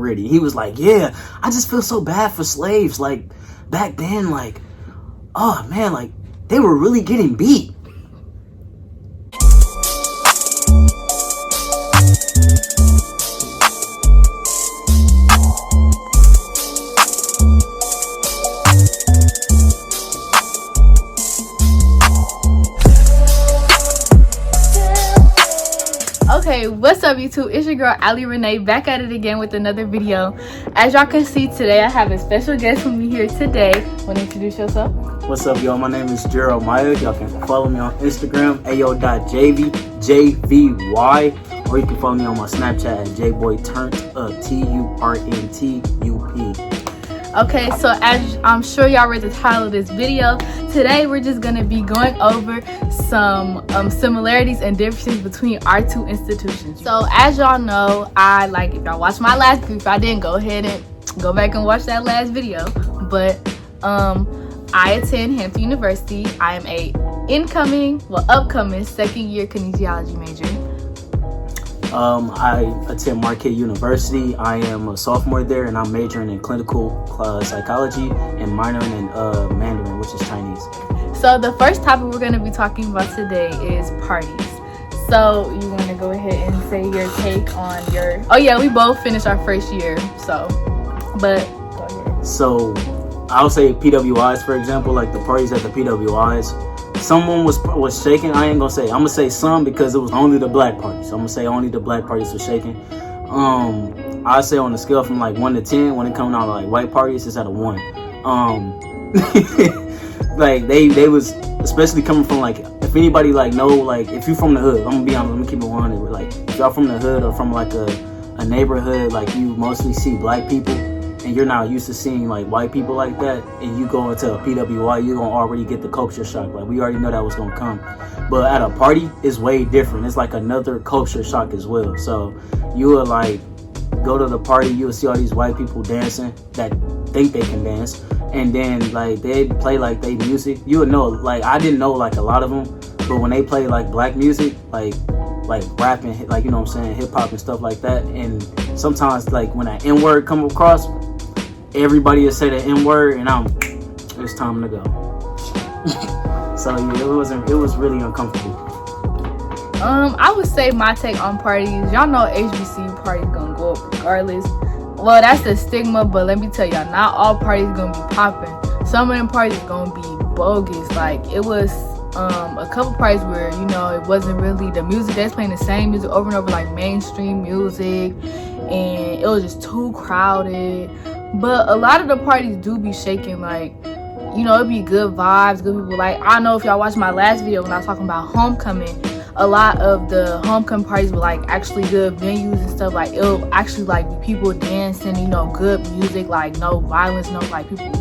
nitty-gritty. He was like, yeah, I just feel so bad for slaves. Like, back then, like, oh man, like, they were really getting beat. Okay, what's up YouTube? It's your girl Ali Renee back at it again with another video. As y'all can see today, I have a special guest with me here today. Want to introduce yourself? What's up, y'all? My name is Jeremiah. Y'all can follow me on Instagram, ayo.jvjvy, or you can follow me on my Snapchat at jboyturnt, TURNTUP. Okay, so as I'm sure y'all read the title of this video, today we're just going to be going over some similarities and differences between our two institutions. So as y'all know, if y'all watched my last video, if I didn't, go ahead and go back and watch that last video. But I attend Hampton University. I am a upcoming second year kinesiology major. I attend Marquette University. I am a sophomore there, and I'm majoring in clinical psychology and minoring in Mandarin, which is Chinese. So the first topic we're going to be talking about today is parties. So you want to go ahead and say your take on your... Oh yeah, we both finished our first year, so... But go ahead. So I'll say PWIs, for example, like the parties at the PWIs. Someone was shaking. I ain't gonna say. I'm gonna say some because it was only the black parties. I'm gonna say only the black parties were shaking. I say on a scale from like 1 to 10, when it comes down to like white parties, it's at a 1. Like they was, especially coming from like, if anybody like know, like if you from the hood, I'm gonna be honest, I'm gonna keep it 100. Like if y'all from the hood or from like a neighborhood, like you mostly see black people, and you're not used to seeing like white people like that, and you go into a PWI, you're gonna already get the culture shock. Like we already know that was gonna come. But at a party, it's way different. It's like another culture shock as well. So you will like go to the party, you'll see all these white people dancing that think they can dance, and then like they play like they music. You would know, like I didn't know like a lot of them, but when they play like black music, like rapping, like you know what I'm saying, hip hop and stuff like that, and sometimes like when that N-word come across, everybody will say the N-word, and it's time to go. So yeah, it was really uncomfortable. I would say my take on parties, y'all know HBCU parties gonna go up regardless. Well, that's the stigma, but let me tell y'all, not all parties gonna be popping. Some of them parties gonna be bogus. Like it was a couple parties where, you know, it wasn't really the music. They're playing the same music over and over, like mainstream music, and it was just too crowded. But a lot of the parties do be shaking, like, you know, it'd be good vibes, good people. Like, I know if y'all watched my last video when I was talking about homecoming, a lot of the homecoming parties were like actually good venues and stuff. Like it'll actually like be people dancing, you know, good music, like no violence, no like people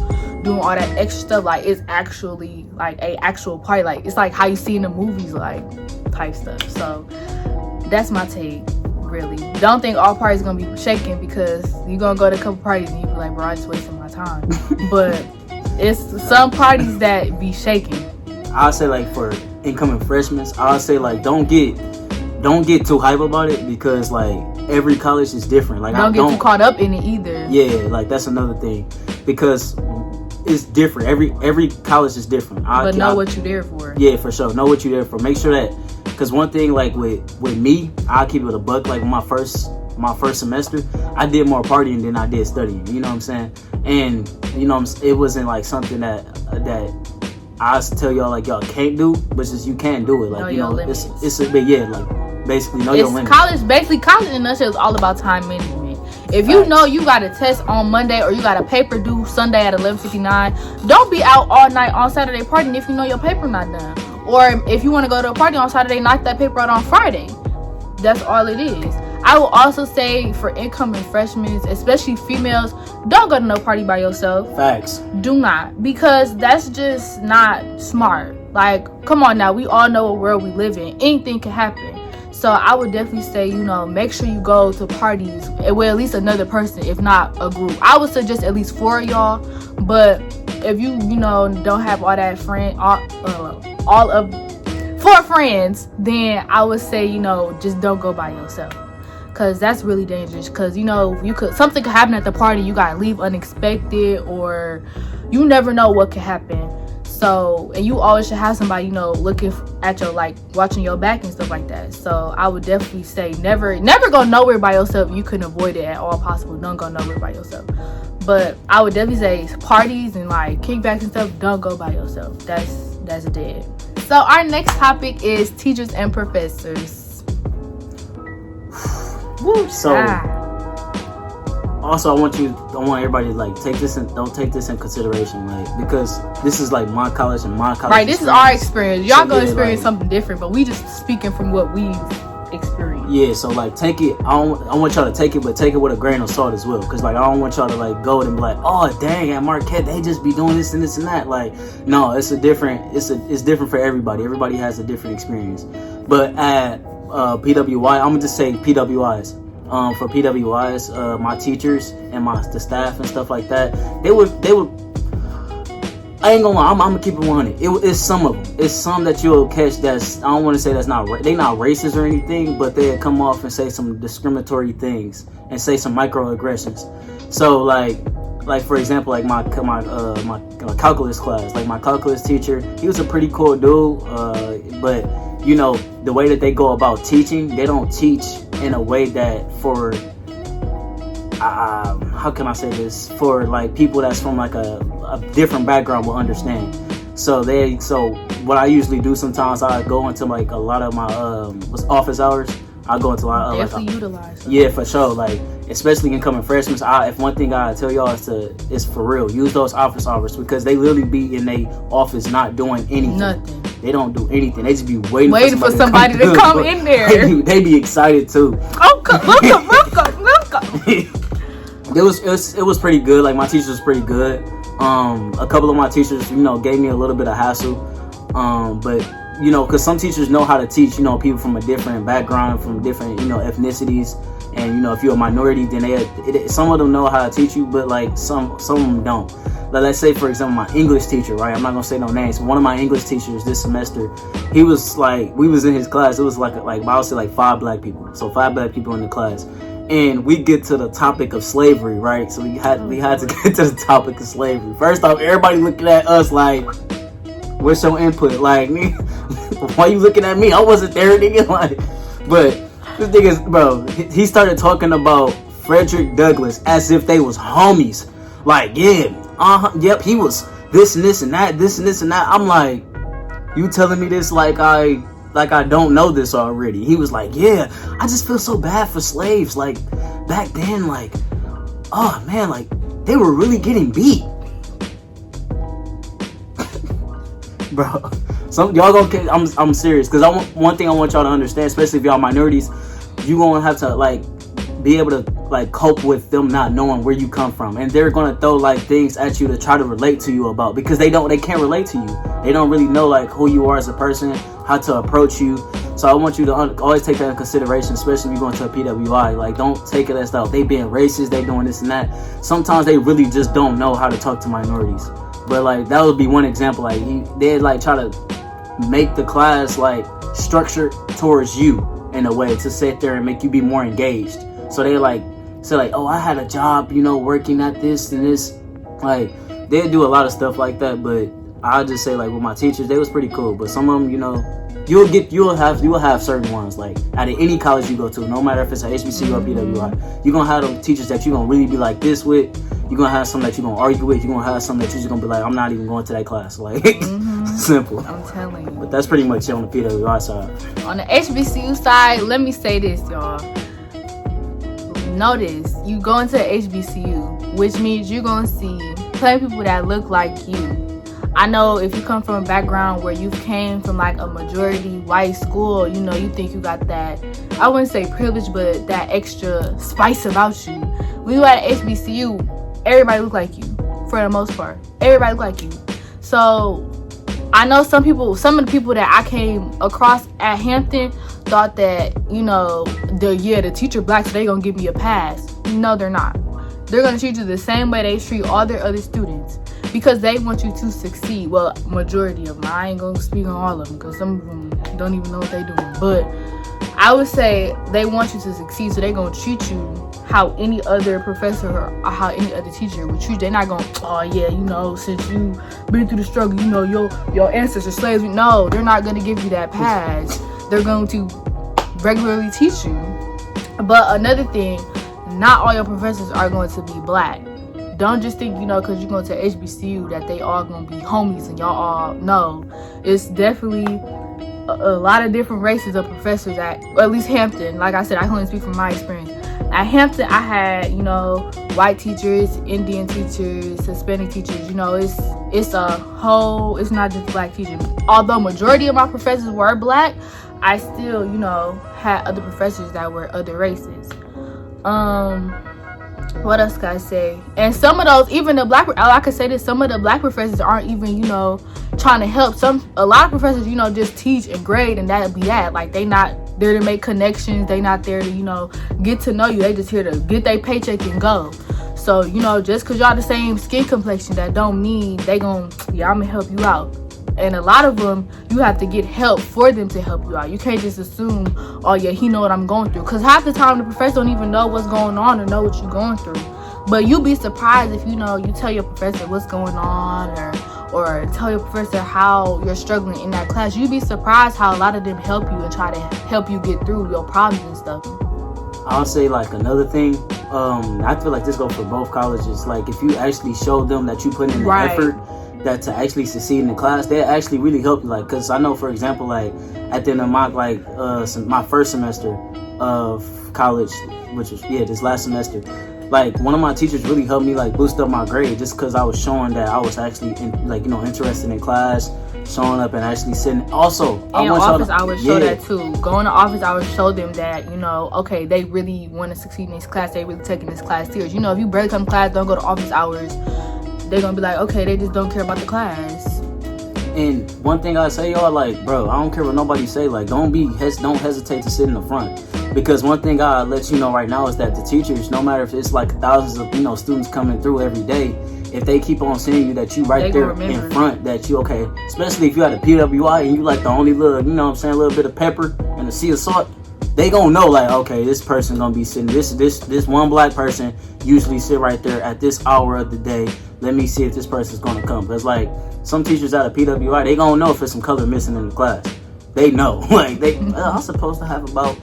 doing all that extra stuff. Like it's actually like a actual party. Like it's like how you see in the movies, like type stuff. So that's my take. Really don't think all parties gonna be shaking, because you're gonna go to a couple parties and you be like, bro, I just wasted my time. But it's some parties that be shaking. I'll say like for incoming freshmen, I'll say like don't get too hype about it, because like every college is different. Like don't get too caught up in it either. Yeah, like that's another thing, because it's different. Every college is different. But know what you're there for. Yeah, for sure. Know what you're there for. Make sure that, because one thing like with me, I'll keep it a buck. Like my first semester, I did more partying than I did studying. You know what I'm saying? And you know, it wasn't like something that I tell y'all like y'all can't do, but just you can't do it. Like know you know, limits. it's a bit, yeah, like basically know your limits. College in a nutshell is all about time management. If you know you got a test on Monday or you got a paper due Sunday at 11:59, don't be out all night on Saturday partying if you know your paper not done. Or if you want to go to a party on Saturday, knock that paper out on Friday. That's all it is. I will also say for incoming freshmen, especially females, don't go to no party by yourself. Facts. Do not, because that's just not smart. Like, come on now, we all know what world we live in. Anything can happen. So I would definitely say, you know, make sure you go to parties with at least another person, if not a group. I would suggest at least 4 of y'all, but if you know, don't have all that all of 4 friends, then I would say, you know, just don't go by yourself. because that's really dangerous. Because, you know, something could happen at the party, you gotta leave unexpected, or you never know what could happen. So, and you always should have somebody, you know, looking at your, like, watching your back and stuff like that. So I would definitely say never go nowhere by yourself. You couldn't avoid it at all possible. Don't go nowhere by yourself. But I would definitely say parties and like kickbacks and stuff, don't go by yourself. That's dead. So our next topic is teachers and professors. Woo, so also I want everybody to like don't take this in consideration, like, because this is like my college and my college. Right, this is our experience. Y'all gonna experience something different, but we just speaking from what we've experienced. Yeah, so like take it. I want y'all to take it, but take it with a grain of salt as well. Cause like I don't want y'all to like go and be like, oh dang, at Marquette they just be doing this and this and that. Like, no, it's different for everybody. Everybody has a different experience. But at PWI, I'm gonna just say PWIs. For PWIs, my teachers and the staff and stuff like that, they would. I ain't gonna lie, I'm gonna keep it 100. It's some of them. It's some that you'll catch that's, I don't want to say that's not, they not racist or anything, but they'll come off and say some discriminatory things and say some microaggressions. So like for example, like my calculus class, like my calculus teacher, he was a pretty cool dude, but you know, the way that they go about teaching, they don't teach in a way that for how can I say this, for like people that's from like a different background will understand. So what I usually do sometimes, I go into like a lot of my office hours. I go into a lot of utilize them. Yeah, for sure. Like especially incoming freshmen, if one thing I tell y'all is for real, use those office hours, because they literally be in their office not doing anything. Nothing. They don't do anything. They just be waiting for somebody to come in there. They be excited too. Oh, welcome. It was pretty good. Like my teacher was pretty good. A couple of my teachers, you know, gave me a little bit of hassle. But you know, because some teachers know how to teach, you know, people from a different background, from different, you know, ethnicities. And you know, if you're a minority, then some of them know how to teach you, but like some of them don't. Like, let's say for example, my English teacher, right? I'm not gonna say no names. One of my English teachers this semester, he was like, we was in his class. It was like I would say like 5 black people. So 5 black people in the class, and we get to the topic of slavery, right? So we had to get to the topic of slavery. First off, everybody looking at us like, what's your input? Like, why you looking at me? I wasn't there, nigga. Like, but this nigga, bro, he started talking about Frederick Douglass as if they was homies. Like, yeah, yep, he was this and this and that, this and this and that. I'm like, you telling me this like I don't know this already. He was like, yeah, I just feel so bad for slaves. Like, back then, like, oh man, like, they were really getting beat. Bro, y'all gonna, I'm serious, because one thing I want y'all to understand, especially if y'all minorities, you gonna have to like be able to like cope with them not knowing where you come from, and they're gonna throw like things at you to try to relate to you about, because they can't relate to you. They don't really know like who you are as a person, how to approach you. So I want you to always take that in consideration, especially if you're going to a PWI. Like, don't take it as though they being racist, they doing this and that. Sometimes they really just don't know how to talk to minorities. But like, that would be one example. Like, they'd like try to make the class like structured towards you in a way to sit there and make you be more engaged. So they like say like, oh, I had a job, you know, working at this and this. Like, they do a lot of stuff like that. But I'll just say like with my teachers, they was pretty cool. But some of them, you know, you will have certain ones. Like out of any college you go to, no matter if it's a HBCU or PWI, you're gonna have those teachers that you're gonna really be like this with. You're gonna have some that you're gonna argue with. You're gonna have some that you're just gonna be like, I'm not even going to that class. Like, simple. I'm telling you. But that's pretty much it on the PWI side. On the HBCU side, let me say this, y'all. Notice, you go into a HBCU, which means you're gonna see plenty of people that look like you. I know if you come from a background where you came from like a majority white school, you know, you think you got that, I wouldn't say privilege, but that extra spice about you. When you at HBCU, everybody look like you, for the most part. Everybody look like you. So I know some of the people that I came across at Hampton thought that, you know, the teacher black, so they gonna give me a pass. No, they're not. They're gonna treat you the same way they treat all their other students, because they want you to succeed. Well, majority of them. I ain't gonna speak on all of them, because some of them don't even know what they're doing. But I would say they want you to succeed, so they're gonna treat you how any other professor or how any other teacher would treat you. They're not gonna, oh yeah, you know, since you been through the struggle, you know, your ancestors slaves. No, they're not gonna give you that pass. They're going to regularly teach you. But another thing, not all your professors are going to be black. Don't just think, you know, because you're going to HBCU that they all going to be homies and y'all all, no. It's definitely a lot of different races of professors or at least Hampton. Like I said, I can only speak from my experience. At Hampton, I had, you know, white teachers, Indian teachers, Hispanic teachers. You know, it's not just black teachers. Although majority of my professors were black, I still, you know, had other professors that were other races. What else can I say? And some of those, even the black, I could say this, some of the black professors aren't even, you know, trying to help. A lot of professors, you know, just teach and grade and that'll be that. Like, they not there to make connections. They not there to, you know, get to know you. They just here to get their paycheck and go. So, you know, just because y'all the same skin complexion, that don't mean I'm gonna help you out. And a lot of them, you have to get help for them to help you out. You can't just assume, oh yeah, he know what I'm going through. Because half the time, the professor don't even know what's going on or know what you're going through. But you'll be surprised if, you know, you tell your professor what's going on or tell your professor how you're struggling in that class. You'd be surprised how a lot of them help you and try to help you get through your problems and stuff. I'll say, like, another thing, I feel like this goes for both colleges. Like, if you actually show them that you put in the effort, that to actually succeed in the class, they actually really help you. Like, because I know, for example, like, at the end of my first semester of college, which was, this last semester, like, one of my teachers really helped me, like, boost up my grade just because I was showing that I was actually, interested in class, showing up and actually sitting. Also, in office hours show that too. Going to office hours show them that, you know, okay, they really want to succeed in this class. They really taking this class serious. You know, if you barely come to class, don't go to office hours, they're gonna be like, okay, they just don't care about the class. And one thing I say, y'all, like, bro, I don't care what nobody say. Like, don't hesitate to sit in the front. Because one thing I'll let you know right now is that the teachers, no matter if it's like thousands of, you know, students coming through every day, if they keep on seeing you that you right there in front, that you okay, especially if you had a PWI and you like the only little, you know what I'm saying, a little bit of pepper and a sea of salt, they gonna know, like, okay, this person gonna be sitting, this one black person usually sit right there at this hour of the day. Let me see if this person's gonna come. Because, like, some teachers out of PWI, they gonna know if there's some color missing in the class. They know. Like, I'm supposed to have about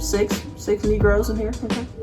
six Negroes in here.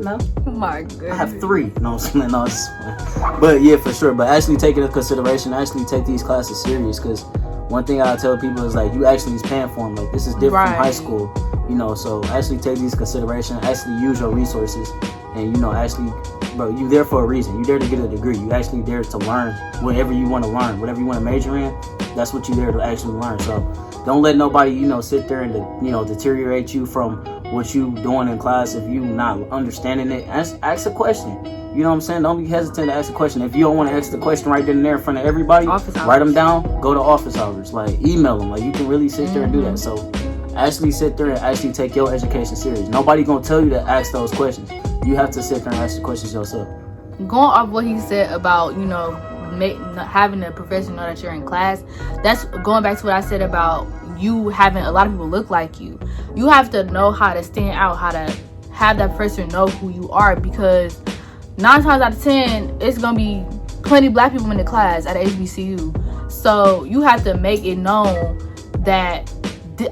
No? Oh my goodness. I have 3. No, no, it's fine. But yeah, for sure. But actually take it into consideration. Actually take these classes serious. Because one thing I tell people is, like, you actually is paying for them. Like, this is different from high school. You know, so actually take these consideration. Actually use your resources. And, you know, actually, bro, you there for a reason. You there to get a degree. You actually there to learn whatever you want to learn. Whatever you want to major in, that's what you there to actually learn. So don't let nobody, you know, sit there and, you know, deteriorate you from what you doing in class. If you not understanding it, ask a question. You know what I'm saying? Don't be hesitant to ask a question. If you don't want to ask the question right then and there in front of everybody, write them down, go to office hours, like, email them. Like, you can really sit there and do that. So actually sit there and actually take your education serious. Nobody gonna tell you to ask those questions. You have to sit there and ask the questions yourself. Going off what he said about, you know, having a professor know that you're in class, that's going back to what I said about you having a lot of people look like you. You have to know how to stand out, how to have that person know who you are, because 9 times out of 10, it's gonna be plenty of black people in the class at HBCU. So you have to make it known that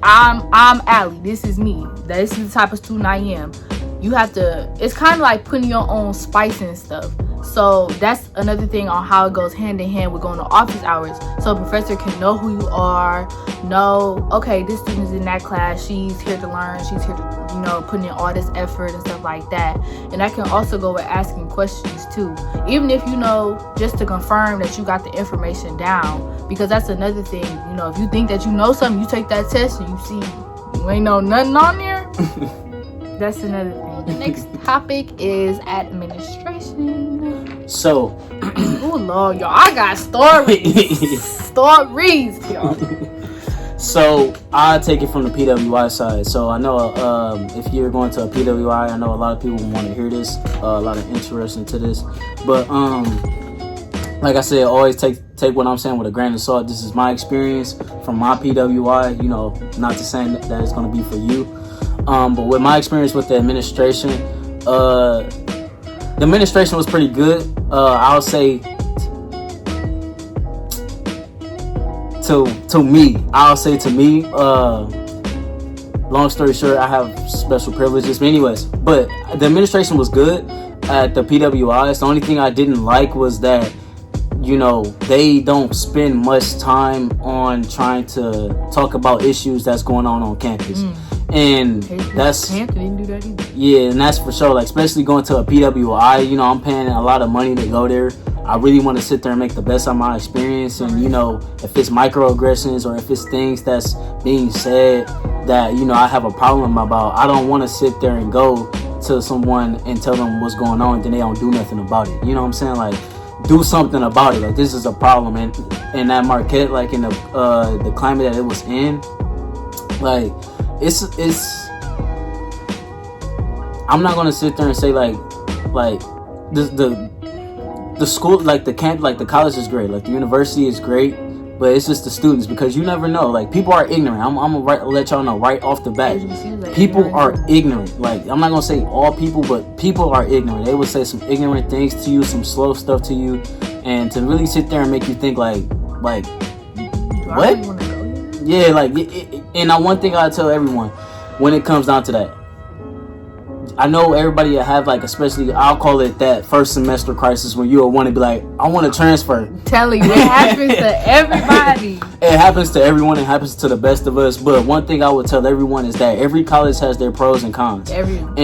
I'm Allie. This is me. This is the type of student I am. You have to, it's kind of like putting your own spice and stuff. So that's another thing on how it goes hand in hand with going to office hours. So a professor can know who you are, know, okay, this student's in that class, she's here to learn, she's here to, you know, put in all this effort and stuff like that. And that can also go with asking questions too. Even if, you know, just to confirm that you got the information down. Because that's another thing, you know, if you think that you know something, you take that test and you see you ain't know nothing on there. That's another thing. The next topic is administration. So, oh Lord, y'all, I got stories. Stories, y'all. So I take it from the PWI side. So I know if you're going to a PWI, I know a lot of people want to hear this, a lot of interest into this. But like I said, always take what I'm saying with a grain of salt. This is my experience from my PWI. You know, not to say that it's going to be for you. But with my experience with the administration was pretty good. I'll say to me, long story short, I have special privileges. But anyways, but the administration was good at the PWIs. The only thing I didn't like was that, they don't spend much time on trying to talk about issues that's going on campus. And that's Hampton didn't do that either. Yeah, and that's for sure. Like, especially going to a PWI, I'm paying a lot of money to go there. I really want to sit there and make the best of my experience. And, if it's microaggressions or if it's things that's being said that, I have a problem about, I don't want to sit there and go to someone and tell them what's going on and then they don't do nothing about it. You know what I'm saying? Like, do something about it. Like, this is a problem. And in that Marquette, like in the climate that it was in, like, it's I'm not gonna sit there and say like the school, like the camp, like the college is great, like the university is great, but it's just the students, because you never know. Like, people are ignorant. I'm gonna let y'all know right off the bat. People are ignorant. Like, I'm not gonna say all people, but people are ignorant. They will say some ignorant things to you, some slow stuff to you, and to really sit there and make you think like what? Yeah, like, and one thing I tell everyone when it comes down to that, I know everybody have, like, especially, I'll call it that first semester crisis, when you'll want to be like, I want to transfer. I'm telling you, it happens to everybody. It happens to everyone. It happens to the best of us. But one thing I would tell everyone is that every college has their pros and cons. Everyone.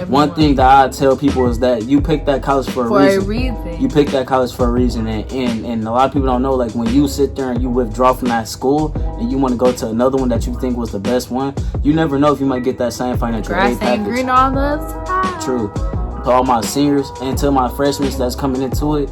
One thing that I tell people is that you pick that college for a reason. You pick that college for a reason. And a lot of people don't know, like, when you sit there and you withdraw from that school and you want to go to another one that you think was the best one, you never know if you might get that same financial aid package. Grass ain't green on the other side. True. To all my seniors and to my freshmen that's coming into it,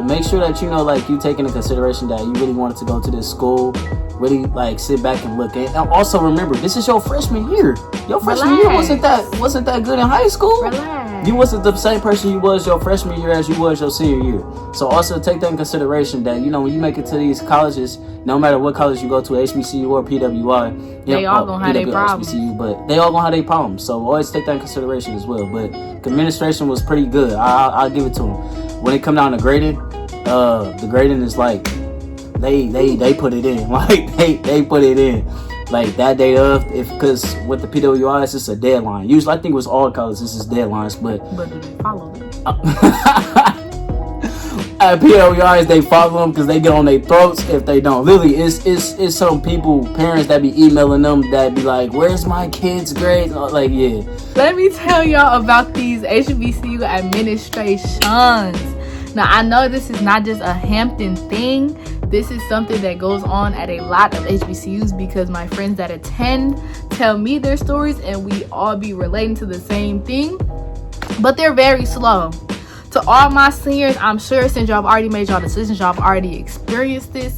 make sure that like, you take into consideration that you really wanted to go to this school. Really, like, sit back and look. And also remember, this is your freshman year. Your freshman year wasn't that good in high school. Relax. You wasn't the same person you was your freshman year as you was your senior year. So also take that in consideration that, when you make it to these colleges, no matter what college you go to, HBCU or PWI, they all gonna have their problems. HBCU, but they all gonna have their problems. So always take that in consideration as well. But administration was pretty good. I'll give it to them. When it come down to grading, the grading is like, they put it in. Like, they put it in. Like, that day of, because with the PWIs, it's a deadline. Usually, I think it was all colleges, this is deadlines, but do they follow them? At PWIs, they follow them because they get on their throats if they don't. Literally, it's some people, parents that be emailing them that be like, where's my kid's grades? Like, yeah. Let me tell y'all about these HBCU administrations. Now, I know this is not just a Hampton thing. This is something that goes on at a lot of HBCUs, because my friends that attend tell me their stories and we all be relating to the same thing. But they're very slow. To all my seniors, I'm sure since y'all have already made y'all decisions, y'all have already experienced this,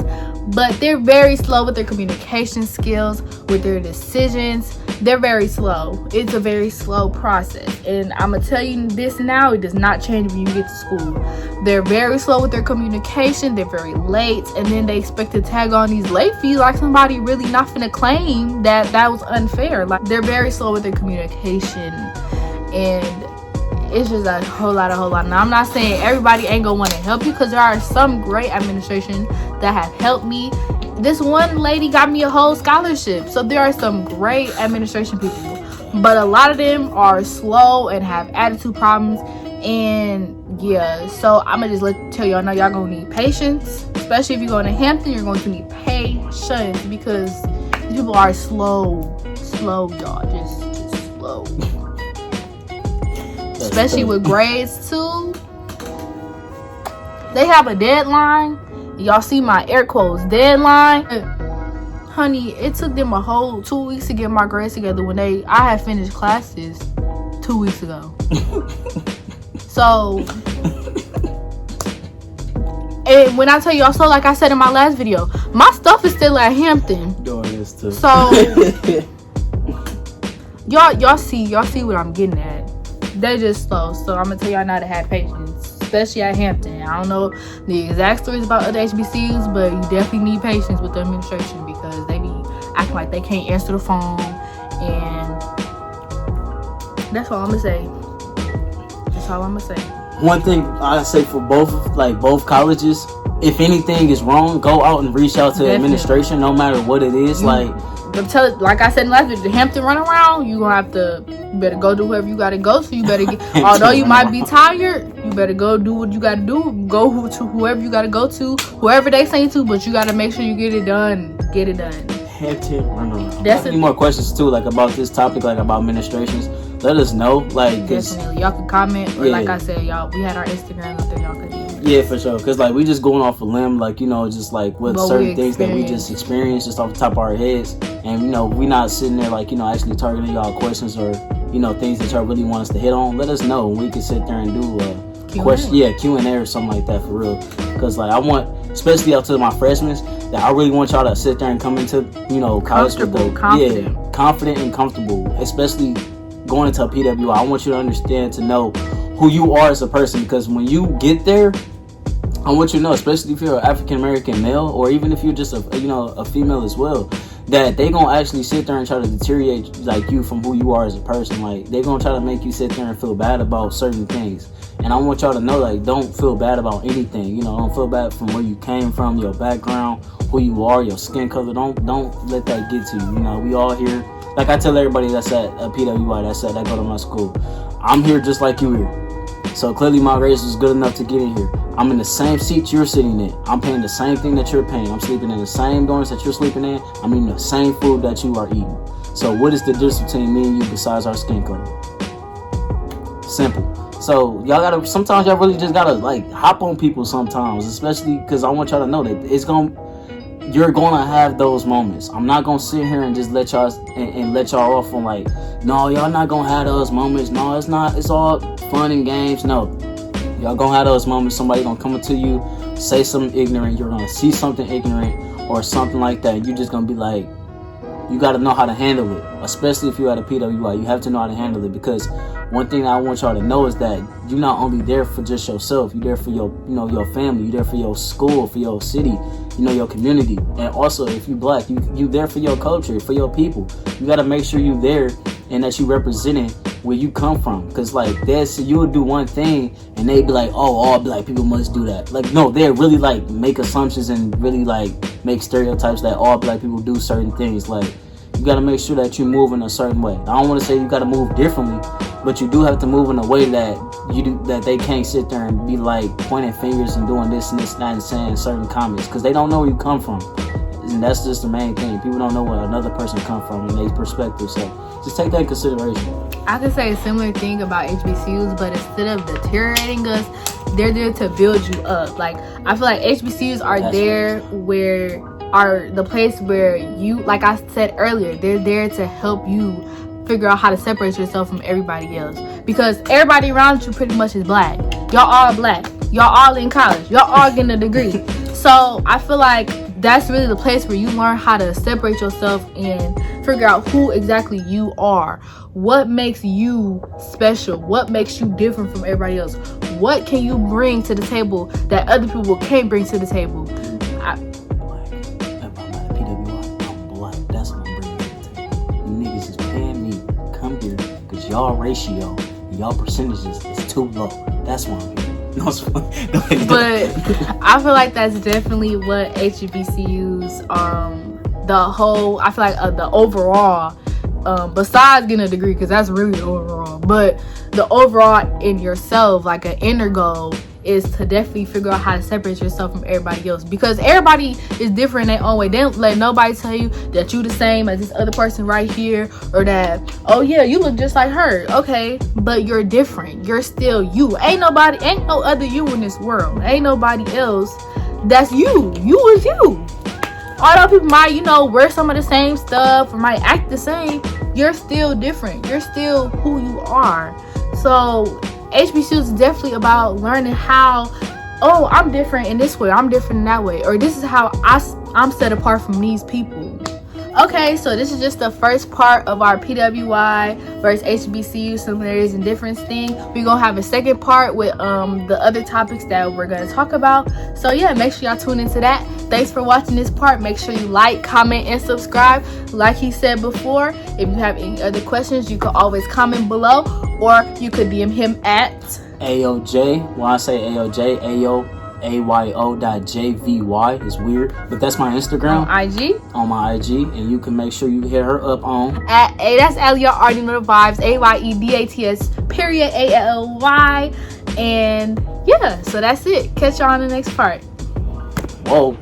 but they're very slow with their communication skills, with their decisions. They're very slow. It's a very slow process. And I'm going to tell you this now, it does not change when you get to school. They're very slow with their communication. They're very late. And then they expect to tag on these late fees like somebody really not finna claim that was unfair. Like, they're very slow with their communication. And it's just a whole lot. Now, I'm not saying everybody ain't gonna want to help you, because there are some great administration that have helped me. This one lady got me a whole scholarship. So there are some great administration people, but a lot of them are slow and have attitude problems. And yeah, so I'm gonna just tell y'all now, y'all gonna need patience. Especially if you're going to Hampton, you're going to need patience, because these people are slow, y'all, just slow. Especially with grades too. They have a deadline. Y'all see my air quotes, deadline. Honey, it took them a whole 2 weeks to get my grades together when I had finished classes 2 weeks ago. So, and when I tell y'all, so like I said in my last video, my stuff is still at Hampton. Doing this too. So, y'all see what I'm getting at. They just slow. So I'm gonna tell y'all now to have patience, especially at Hampton. I don't know the exact stories about other HBCUs, but you definitely need patience with the administration, because they be acting like they can't answer the phone, and That's all I'm gonna say. That's all I'm gonna say. One thing I say for both colleges, if anything is wrong, go out and reach out to administration, no matter what it is. Like I said last week, the Hampton run around, you better go do whoever you gotta go. So you better get, although you might be tired, you better go do what you gotta do. Go to whoever you gotta go to, whoever they say to, but you gotta make sure you get it done. Get it done. Hampton run around. Any more questions too, like about this topic, like about administrations? Let us know. Like, definitely, y'all can comment, or like I said, y'all, we had our Instagram up there. Y'all could DM. Yeah, for sure. Cause like we just going off a limb, like, you know, just like with certain things that we just experienced just off the top of our heads, and you know, we not sitting there like, you know, actually targeting y'all questions or, you know, things that y'all really want us to hit on. Let us know, and we can sit there and do Q&A or something like that for real. Cause like I want, especially up to my freshmen, that I really want y'all to sit there and come into, you know, college with confident and comfortable, especially going into a PWI. I want you to understand, to know who you are as a person, because when you get there, I want you to know, especially if you're an African American male, or even if you're just a female as well, that they gonna actually sit there and try to deteriorate like you from who you are as a person. Like, they gonna try to make you sit there and feel bad about certain things. And I want y'all to know, like, don't feel bad about anything. You know, don't feel bad from where you came from, your background, who you are, your skin color. Don't let that get to you. You know, we all here. Like I tell everybody that's at a PWI, that go to my school, I'm here just like you here. So clearly my race is good enough to get in here. I'm in the same seat you're sitting in. I'm paying the same thing that you're paying. I'm sleeping in the same dorms that you're sleeping in. I'm eating the same food that you are eating. So what is the difference between me and you besides our skin color? Simple. So y'all gotta, sometimes y'all really just gotta like hop on people sometimes, especially because I want y'all to know that you're gonna have those moments. I'm not gonna sit here and just let y'all and let y'all off on like, no, y'all not gonna have those moments. No, it's not. It's all fun and games. No, y'all gonna have those moments. Somebody gonna come up to you, say something ignorant. You're gonna see something ignorant or something like that. You're just gonna be like, you gotta know how to handle it. Especially if you're at a PWI, you have to know how to handle it, because one thing I want y'all to know is that you're not only there for just yourself. You're there for your family. You're there for your school, for your city, your community. And also, if you're black, you there for your culture, for your people. You got to make sure you're there and that you representing where you come from. Because like you would do one thing and they'd be like, oh, all black people must do that. Like, no, they really like make assumptions and really like make stereotypes that all black people do certain things. Like, you got to make sure that you move in a certain way. I don't want to say you got to move differently, but you do have to move in a way that they can't sit there and be like pointing fingers and doing this and that and saying certain comments, because they don't know where you come from. And that's just the main thing. People don't know where another person come from and their perspective. So just take that in consideration. I could say a similar thing about HBCUs, but instead of deteriorating us, they're there to build you up. Like, I feel like HBCUs are the place where you, like I said earlier, they're there to help you figure out how to separate yourself from everybody else, because everybody around you pretty much is black. Y'all all black. Y'all all in college. Y'all all getting a degree. So I feel like that's really the place where you learn how to separate yourself and figure out who exactly you are. What makes you special? What makes you different from everybody else? What can you bring to the table that other people can't bring to the table? Y'all ratio, y'all percentages is too low. That's why I'm here. But I feel like that's definitely what HBCUs, I feel like the overall, besides getting a degree, because that's really the overall, but the overall in yourself, like an inner goal, is to definitely figure out how to separate yourself from everybody else, because everybody is different in their own way. They don't let nobody tell you that you the same as this other person right here, or that, oh yeah, you look just like her. Okay, but you're different. You're still you. Ain't no other you in this world. Ain't nobody else that's you. You is you. Although people might, wear some of the same stuff or might act the same, you're still different. You're still who you are. So HBCU is definitely about learning how, oh, I'm different in this way, I'm different in that way, or this is how I'm set apart from these people. Okay, so this is just the first part of our PWI versus HBCU similarities and difference thing. We're gonna have a second part with the other topics that we're gonna talk about. So yeah, make sure y'all tune into that. Thanks for watching this part. Make sure you like, comment, and subscribe. Like he said before, if you have any other questions, you can always comment below, or you could DM him at AOJ. When I say AOJ, AYO.JVY is weird, but that's my Instagram on IG. On my IG, and you can make sure you hit her up on that's Allie. Y'all already know the vibes. AYEDATS.ALLY. And yeah, so that's it. Catch y'all on the next part. Whoa.